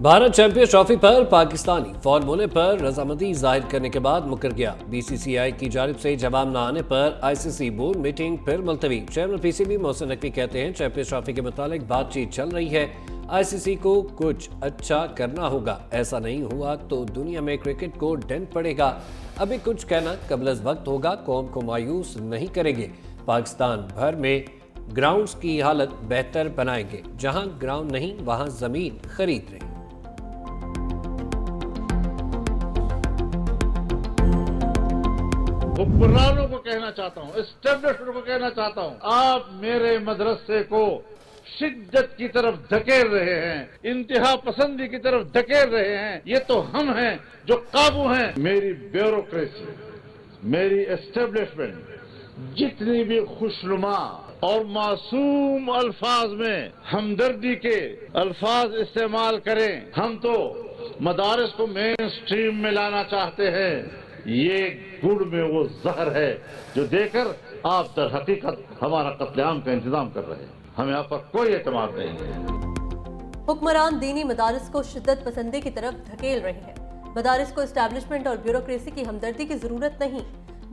Bharat champions trophy पर पाकिस्तानी फॉर्मूले पर रजामंदी जाहिर करने के बाद मुकर गया। बीसीसीआई की जानिब से जवाब न आने पर आईसीसी बोर्ड मीटिंग फिर मुलतवी। चेयरमैन पीसीबी मोहसिन नकवी कहते हैं चैंपियंस ट्रॉफी के मुतालिक बातचीत चल रही है, आईसीसी को कुछ अच्छा करना होगा, ऐसा नहीं हुआ तो दुनिया में क्रिकेट को डेंट पड़ेगा। अभी कुछ कहना कबल वक्त होगा, कौम को मायूस नहीं करेंगे। पाकिस्तान भर में ग्राउंड्स की हालत बेहतर बनाएंगे, जहां ग्राउंड नहीं वहां जमीन खरीद रहे। हुक्मरानों को कहना चाहता हूँ, एस्टेब्लिशमेंट को कहना चाहता हूँ, आप मेरे मदरसे को शिद्दत की तरफ धकेल रहे हैं, इंतहा पसंदी की तरफ धकेल रहे हैं। ये तो हम हैं जो काबू हैं। मेरी ब्यूरोक्रेसी, मेरी एस्टेब्लिशमेंट जितनी भी खुशनुमा और मासूम अल्फाज में हमदर्दी के अल्फाज इस्तेमाल करें, हम तो मदारिस को मेन स्ट्रीम में लाना चाहते हैं। ये गुड़ में वो जहर है जो देकर आप दर हकीकत हमारा कत्लेआम का इंतजाम कर रहे हैं। हमें यहाँ पर कोई एतमाद नहीं है। हुक्मरान दीनी मदारिस को शिद्दत पसंदी की तरफ धकेल रहे हैं। मदारिस को एस्टैब्लिशमेंट और ब्यूरोक्रेसी की हमदर्दी की जरूरत नहीं।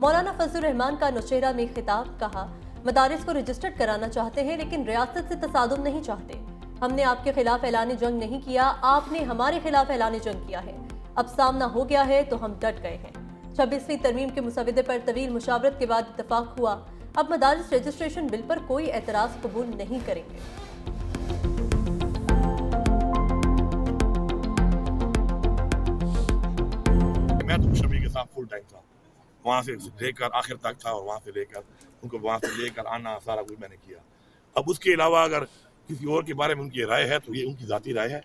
मौलाना फजलुर रहमान का नौशेरा में खिताब, कहा मदारिस को रजिस्टर्ड कराना चाहते हैं लेकिन रियासत से तसादुम नहीं चाहते। हमने आपके खिलाफ ऐलान जंग नहीं किया, आपने हमारे खिलाफ ऐलान जंग किया है। अब सामना हो गया है तो हम डट गए हैं। 26वीं तरमीम के मुसविदे पर तवील मुशावरत के बाद इत्तफाक हुआ। अब मदारिस रजिस्ट्रेशन बिल पर कोई एतराज कबूल नहीं करेंगे। मैं तो शमी के साथ फुल टाइम था, वहाँ से लेकर आखिर तक था और वहाँ से लेकर आना सारा कुछ मैंने किया। अब उसके अलावा अगर किसी और के बारे में उनकी राय है तो ये उनकी जाती राय है।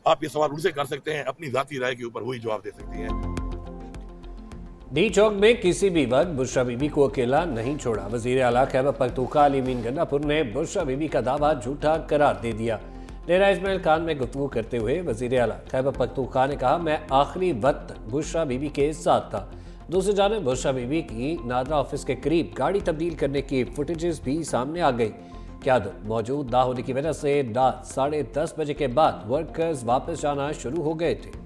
आप ये सवाल उनसे कर सकते हैं, अपनी जाती राय के ऊपर वही जवाब दे सकती हैं। डी चौक में किसी भी वक्त बुशरा बीबी को अकेला नहीं छोड़ा। वजीर आला खैबर पख्तूनख्वा अली अमीन गन्नापुर ने बुशरा बीबी का दावा झूठा करार दे दिया। डेरा इस्माइल खान में गुफ्तगू करते हुए वजीर आला खैबर पख्तूनख्वा ने कहा, मैं आखिरी वक्त तक बुशरा बीबी के साथ था। दूसरी जानिब बुशरा बीबी की नादरा ऑफिस के करीब गाड़ी तब्दील करने की फुटेजेस भी सामने आ गई। क्या दो मौजूद ना होने की वजह से रात 10:30 बजे के बाद वर्कर्स वापस जाना शुरू हो गए थे।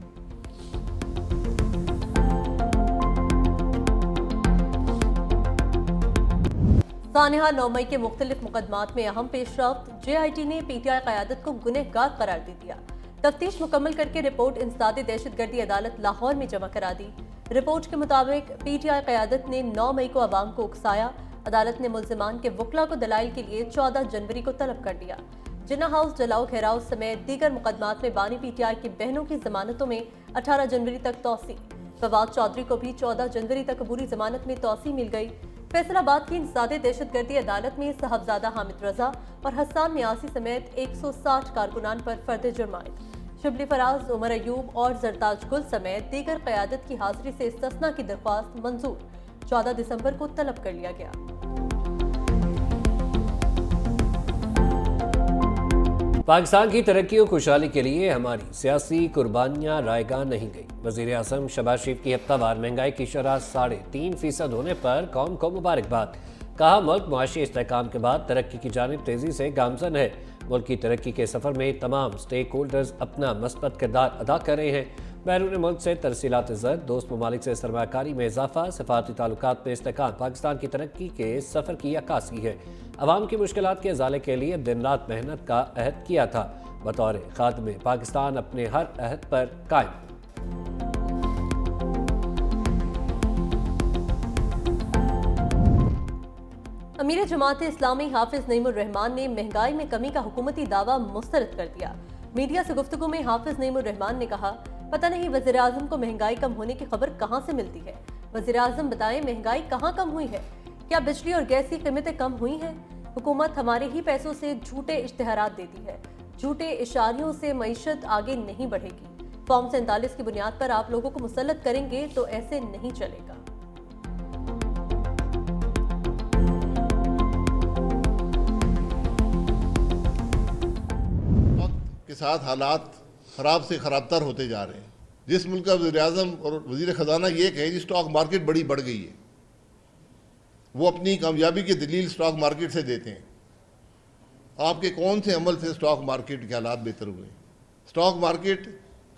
सानिहा 9 मई के मुख्तलिफ मुकदमात में अहम पेशरफ्त। JIT ने PTI क़यादत को गुनहगार करार दे दिया। तफ्तीश मुकम्मल करके रिपोर्ट इंसदाद दहशतगर्दी अदालत लाहौर में जमा करा दी। रिपोर्ट के मुताबिक PTI क़यादत ने 9 मई को अवाम को उकसाया। अदालत ने मुल्जिमान के वकला को दलाइल के लिए 14 जनवरी को तलब कर दिया। जिन्ना हाउस जलाओ घेराव समेत दीगर मुकदमात में बानी PTI की बहनों की जमानतों में 18 जनवरी तक तौसी। फवाद चौधरी को भी 14 जनवरी तक अबूरी जमानत में तौसी मिल गई। फैसलाबाद की इंसदादे दहशतगर्दी अदालत में साहबजादा हामिद रजा और हसन न्यासी समेत 160 कारकुनान पर फर्द जुर्मायत। शिबली फराज, उमर अयूब और जरताज गुल समेत दीगर क़यादत की हाजिरी से इस्तिस्ना की दरख्वास्त मंजूर। 14 दिसंबर को तलब कर लिया गया। पाकिस्तान की तरक्की और खुशहाली के लिए हमारी सियासी कुर्बानियां रायगा नहीं गई। वज़ीर आज़म शहबाज शरीफ की हफ्तावार महंगाई की शरह 3.5% होने पर कौम को मुबारकबाद। कहा, मुल्क मुआशी इस्तेहकाम के बाद तरक्की की जानिब तेज़ी से गामज़न है। मुल्क की तरक्की के सफ़र में तमाम स्टेक होल्डर्स अपना मस्बत किरदार अदा कर रहे हैं। बैरून मुल्क से तरसीलात ज़र, दोस्त ममालिक से सरमाकारी में इजाफा, सफारती ताल्लुकात में इस्तेहकाम पाकिस्तान की तरक्की के सफ़र की अक्कासी है। अवाम की मुश्किलात के इज़ाले के लिए दिन रात मेहनत का अहद किया था। बतौर खात्मे पाकिस्तान अपने हर अहद पर कायम। अमीर जमात इस्लामी हाफिज नईमुर रहमान ने महंगाई में कमी का हुकूमती दावा मुस्तरद कर दिया। मीडिया से गुफ्तगू में हाफिज नईमुर रहमान ने कहा, पता नहीं वज़ीर आज़म को महंगाई कम होने की खबर कहाँ से मिलती है। वज़ीर आज़म बताएं, महंगाई कहाँ कम हुई है? क्या बिजली और गैस की कीमतें कम हुई हैं? हुकूमत हमारे ही पैसों से झूठे इश्तिहारात देती है। झूठे इशारियों से मईशत आगे नहीं बढ़ेगी। फॉर्म 47 की बुनियाद पर आप लोगों को मुसल्लत करेंगे तो ऐसे नहीं चलेगा। के साथ हालात ख़राब से ख़राबतर होते जा रहे हैं। जिस मुल्क का वज़ीर आज़म और वज़ीर ख़जाना ये कहें कि स्टॉक मार्केट बड़ी बढ़ गई है, वो अपनी कामयाबी की दलील स्टॉक मार्केट से देते हैं। आपके कौन से अमल से स्टॉक मार्केट के हालात बेहतर हुए? स्टॉक मार्केट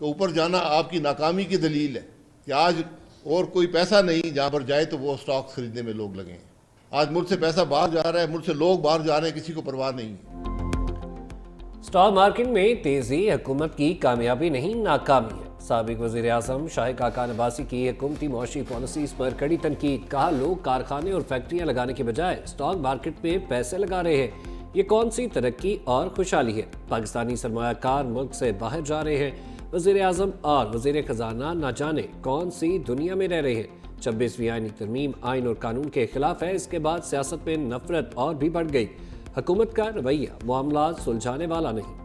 کہ اوپر جانا آپ کی ناکامی کی دلیل ہے کہ آج اور کوئی پیسہ نہیں جہاں پر جائے تو وہ سٹاک خریدنے میں لوگ لگے ہیں. آج ملک سے پیسہ باہر جا رہا ہے, ملک سے لوگ باہر جا رہے ہیں, کسی کو پرواہ نہیں ہے. سٹاک مارکیٹ میں تیزی حکومت کی کامیابی نہیں ناکامی ہے. سابق وزیر اعظم شاہ خاقان عباسی کی حکومتی معاشی پالیسیز پر کڑی تنقید. کہا لوگ کارخانے اور فیکٹریاں لگانے کے بجائے سٹاک مارکیٹ میں پیسے لگا رہے ہیں. یہ کون سی ترقی اور خوشحالی ہے؟ پاکستانی سرمایہ کار ملک سے باہر جا رہے ہیں. وزیر اعظم اور وزیر خزانہ نہ جانے کون سی دنیا میں رہ رہے ہیں. 26ویں آئینی ترمیم آئین اور قانون کے خلاف ہے. اس کے بعد سیاست میں نفرت اور بھی بڑھ گئی. حکومت کا رویہ معاملات سلجھانے والا نہیں.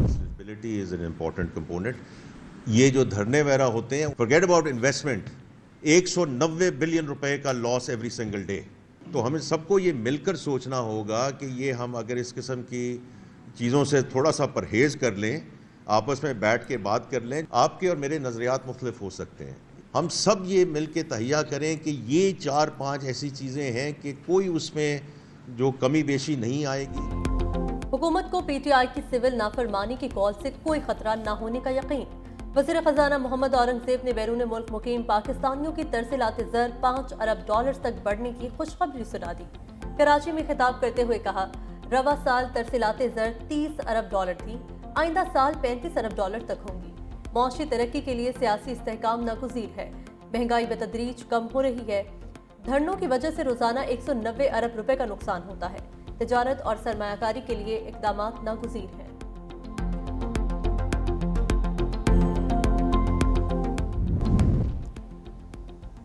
Sustainability is an important component. یہ جو دھرنے وغیرہ ہوتے ہیں, forget about investment, 190 بلین روپے کا لاس ایوری سنگل ڈے. تو ہمیں سب کو یہ مل کر سوچنا ہوگا کہ یہ ہم اگر اس قسم کی چیزوں سے تھوڑا سا پرہیز کر لیں, آپس میں بیٹھ کے بات کر لیں. آپ کے اور میرے نظریات مختلف ہو سکتے ہیں, ہم سب یہ مل کے تہیہ کریں کہ یہ 4-5 ایسی چیزیں ہیں کہ کوئی اس میں جو کمی بیشی نہیں آئے گی. حکومت کو پی ٹی آئی کی سول نافرمانی کی کال سے کوئی خطرہ نہ ہونے کا یقین. وزیر خزانہ محمد اورنگزیب نے بیرون ملک مقیم پاکستانیوں کی ترسیلات زر $5 ارب تک بڑھنے کی خوشخبری سنا دی. کراچی میں خطاب کرتے ہوئے کہا, رواں سال ترسیلات زر $30 ارب تھی, آئندہ سال $35 ارب تک ہوں گی. معاشی ترقی کے لیے سیاسی استحکام ناگزیر ہے. مہنگائی بتدریج کم ہو رہی ہے. دھرنوں کی وجہ سے روزانہ 190 ارب روپے کا نقصان ہوتا ہے. تجارت اور سرمایہ کاری کے لیے اقدامات ناگزیر ہیں.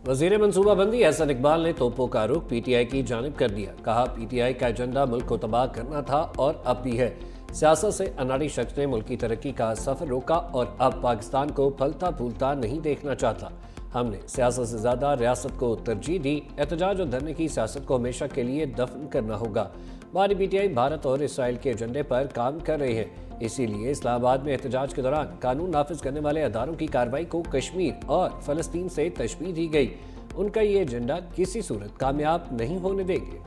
وزیر منصوبہ بندی احسن اقبال نے توپوں کا رخ پی ٹی آئی کی جانب کر دیا. کہا پی ٹی آئی کا ایجنڈا ملک کو تباہ کرنا تھا اور اب بھی ہے. سیاست سے اناڑی شخص نے ملک کی ترقی کا سفر روکا اور اب پاکستان کو پھلتا پھولتا نہیں دیکھنا چاہتا. ہم نے سیاست سے زیادہ ریاست کو ترجیح دی. احتجاج اور دھرنے کی سیاست کو ہمیشہ کے لیے دفن کرنا ہوگا. ہماری پی ٹی آئی بھارت اور اسرائیل کے ایجنڈے پر کام کر رہی ہے. اسی لیے اسلام آباد میں احتجاج کے دوران قانون نافذ کرنے والے اداروں کی کارروائی کو کشمیر اور فلسطین سے تشبیہ دی گئی. ان کا یہ ایجنڈا کسی صورت کامیاب نہیں ہونے دیں گے.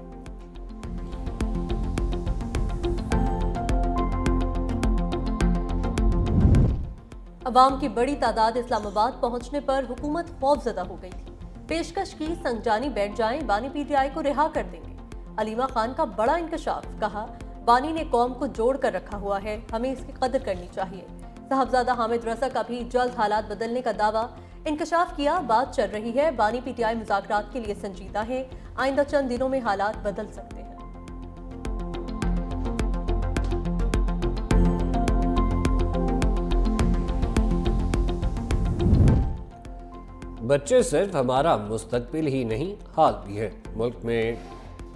عوام کی بڑی تعداد اسلام آباد پہنچنے پر حکومت خوفزدہ ہو گئی تھی. پیشکش کی سنگجانی بیٹھ جائیں, بانی پی ٹی آئی کو رہا کر دیں گے. علیمہ خان کا بڑا انکشاف. کہا بانی نے قوم کو جوڑ کر رکھا ہوا ہے, ہمیں اس کی قدر کرنی چاہیے. صاحبزادہ حامد رضا کا بھی جلد حالات بدلنے کا دعویٰ. انکشاف کیا, بات چل رہی ہے, بانی پی ٹی آئی مذاکرات کے لیے سنجیدہ ہے, آئندہ چند دنوں میں حالات بدل سکتے ہیں. بچے صرف ہمارا مستقبل ہی نہیں, حال بھی ہے. ملک میں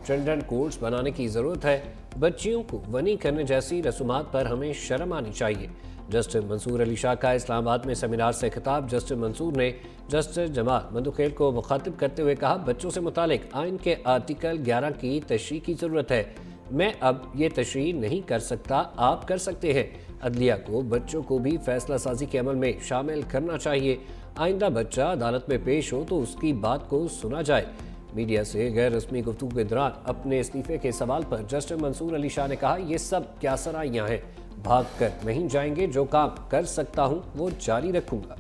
چلڈرن کورٹس بنانے کی ضرورت ہے. بچیوں کو ونی کرنے جیسی رسومات پر ہمیں شرم آنی چاہیے. جسٹس منصور علی شاہ کا اسلام آباد میں سیمینار سے خطاب. جسٹس منصور نے جسٹس جمال مندوخیل کو مخاطب کرتے ہوئے کہا, بچوں سے متعلق آئین کے آرٹیکل 11 کی تشریح کی ضرورت ہے. میں اب یہ تشریح نہیں کر سکتا, آپ کر سکتے ہیں. عدلیہ کو بچوں کو بھی فیصلہ سازی کے عمل میں شامل کرنا چاہیے. آئندہ بچہ عدالت میں پیش ہو تو اس کی بات کو سنا جائے. میڈیا سے غیر رسمی گفتگو کے دوران اپنے استعفے کے سوال پر جسٹس منصور علی شاہ نے کہا, یہ سب کیا سرائیاں ہیں, بھاگ کر نہیں جائیں گے. جو کام کر سکتا ہوں وہ جاری رکھوں گا.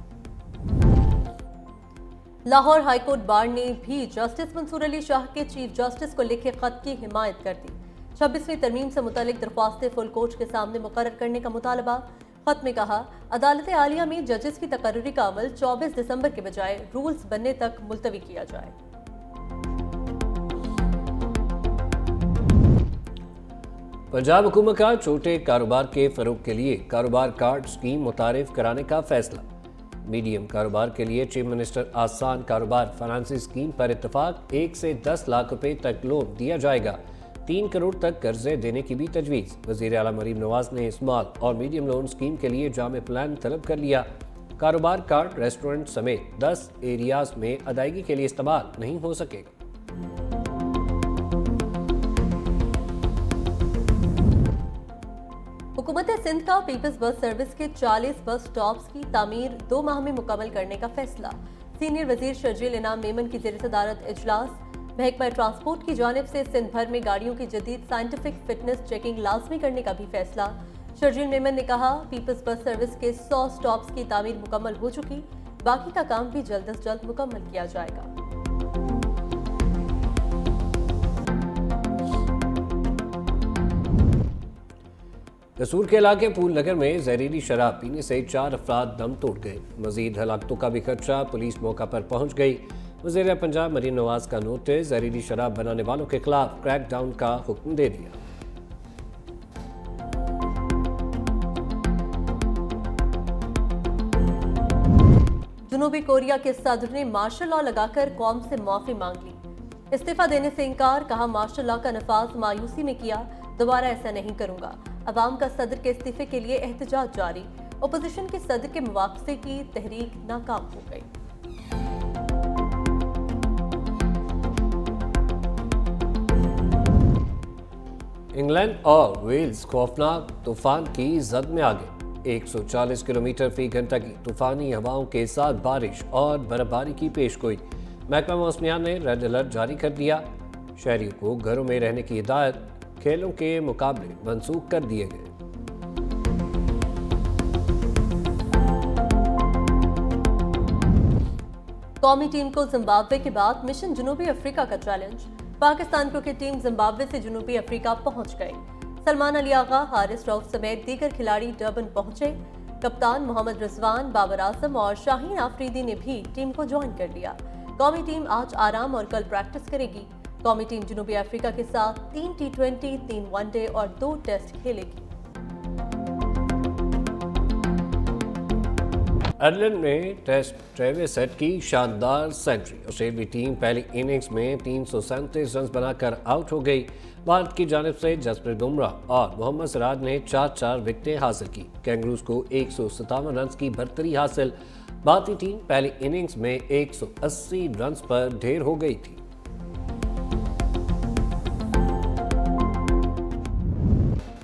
لاہور ہائی کورٹ بار نے بھی جسٹس منصور علی شاہ کے چیف جسٹس کو لکھے خط کی حمایت کر دی. 26ویں ترمیم سے متعلق درخواستیں فل کوچ کے سامنے مقرر کرنے کا مطالبہ. خط میں کہا, عدالت عالیہ میں ججز کی تقرری کا عمل 24 دسمبر کے بجائے رولز بننے تک ملتوی کیا جائے. پنجاب حکومت کا چھوٹے کاروبار کے فروغ کے لیے کاروبار کارڈ اسکیم متعارف کرانے کا فیصلہ. میڈیم کاروبار کے لیے چیف منسٹر آسان کاروبار فنانسی اسکیم پر اتفاق. 1 سے 10 لاکھ روپے تک لون دیا جائے گا. 3 کروڑ تک قرضے دینے کی بھی تجویز. وزیر اعلیٰ مریم نواز نے اسمال اور میڈیم لون اسکیم کے لیے جامع پلان طلب کر لیا. کاروبار کارڈ ریسٹورنٹ سمیت 10 ایریاز میں ادائیگی کے لیے استعمال نہیں ہو سکے گا. حکومت سندھ کا پیپلز بس سروس کے 40 بس سٹاپس کی تعمیر 2 ماہ میں مکمل کرنے کا فیصلہ. سینئر وزیر شرجیل انعام میمن کی زیر صدارت اجلاس. महकमा ट्रांसपोर्ट की जानिब से सिंध भर में गाड़ियों की जदीद साइंटिफिक फिटनेस चेकिंग लाजमी करने का भी फैसला। शर्जील मेमन ने कहा, पीपल्स बस सर्विस के 100 स्टॉप्स की तामीर मुकम्मल हो चुकी, बाकी का काम भी जल्द अज जल्द मुकम्मल किया जाएगा। कसूर के इलाके फूल नगर में जहरीली शराब पीने से 4 अफराद दम तोड़ गए। मजीद हलाकतों का भी खदशा, पुलिस मौका पर पहुंच गई। वज़ीर पंजाब मरीम नवाज का नोटिस, जहरीली शराब बनाने वालों के खिलाफ क्रैक डाउन का हुक्म दे दिया। जनूबी कोरिया के सदर ने मार्शल लॉ लगाकर कौम से माफी मांग ली। इस्तीफा देने से इनकार, कहा मार्शल लॉ का नफाज मायूसी में किया, दोबारा ऐसा नहीं करूंगा। अवाम का सदर के इस्तीफे के लिए एहतजाज जारी। अपोजिशन के सदर के मुवावजे की तहरीक नाकाम हो गई। इंग्लैंड और वेल्स खौफनाक तूफान की जद में आ गए। 140 किलोमीटर फी घंटा की तूफानी हवाओं के साथ बारिश और बर्फबारी की पेशगोई। महकमा मौसमियात ने रेड अलर्ट जारी कर दिया। शहरियों को घरों में रहने की हिदायत। खेलों के मुकाबले मनसूख कर दिए गए। कौमी टीम को जिम्बाब्वे के बाद मिशन जनूबी अफ्रीका का challenge. Pakistan cricket team Zimbabwe से जनूबी अफ्रीका पहुंच गई। सलमान अली आगा, हारिस रऊफ समेत दीगर खिलाड़ी डर्बन पहुंचे। कप्तान मोहम्मद रिजवान, बाबर आजम और शाहीन आफरीदी ने भी टीम को ज्वाइन कर लिया। कौमी टीम आज आराम और कल प्रैक्टिस करेगी। कौमी टीम जनूबी अफ्रीका के साथ 3 T20, 3 वनडे और 2 टेस्ट खेलेगी। आयरलैंड में टेस्ट ट्रेविस हेड की शानदार सेंचुरी। ऑस्ट्रेलियाई टीम पहली इनिंग्स में 337 रन बनाकर आउट हो गई। भारत की जानिब से जसप्रीत बुमराह और मोहम्मद सिराज ने 4 विकेटें हासिल की। कैंगरूज को 157 रन की बढ़तरी हासिल। भारतीय टीम पहली इनिंग्स में 180 रन पर ढेर हो गई थी।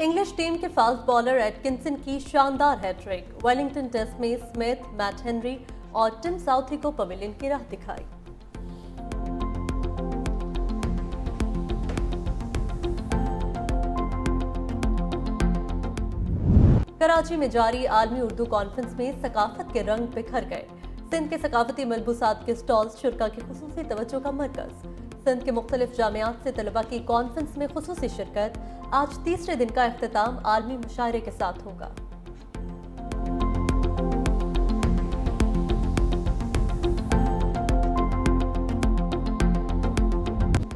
इंग्लिश टीम के फास्ट बॉलर एटकिंसन की शानदार हैट्रिक। वेलिंगटन टेस्ट में स्मिथ, मैट हेनरी और टिम साउथी को पवेलियन की राह दिखाई। कराची में जारी आलमी उर्दू कॉन्फ्रेंस में सकाफत के रंग बिखर गए। सिंध के सकाफती मलबूसात के स्टॉल्स शुरा की खुसूसी तवज्जो का मरकज। सिंध के मुख्तलिफ जामियात से तलबा की कॉन्फ्रेंस में खुसूसी शिरकत। आज तीसरे दिन का इख्तिताम आलमी मुशायरे के साथ होगा।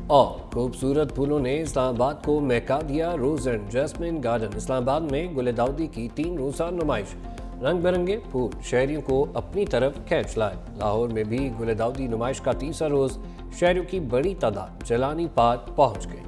और खूबसूरत फूलों ने इस्लामाबाद को महका दिया। रोज एंड जैस्मिन गार्डन इस्लामाबाद में गुल दाऊदी की 3 रोज़ा नुमाइश। रंग बिरंगे फूल शहरियों को अपनी तरफ खींच लाए। लाहौर में भी गुल दाऊदी नुमाइश का तीसरा रोज शहरियों की बड़ी तादाद जलानी पार्क पहुंच गई।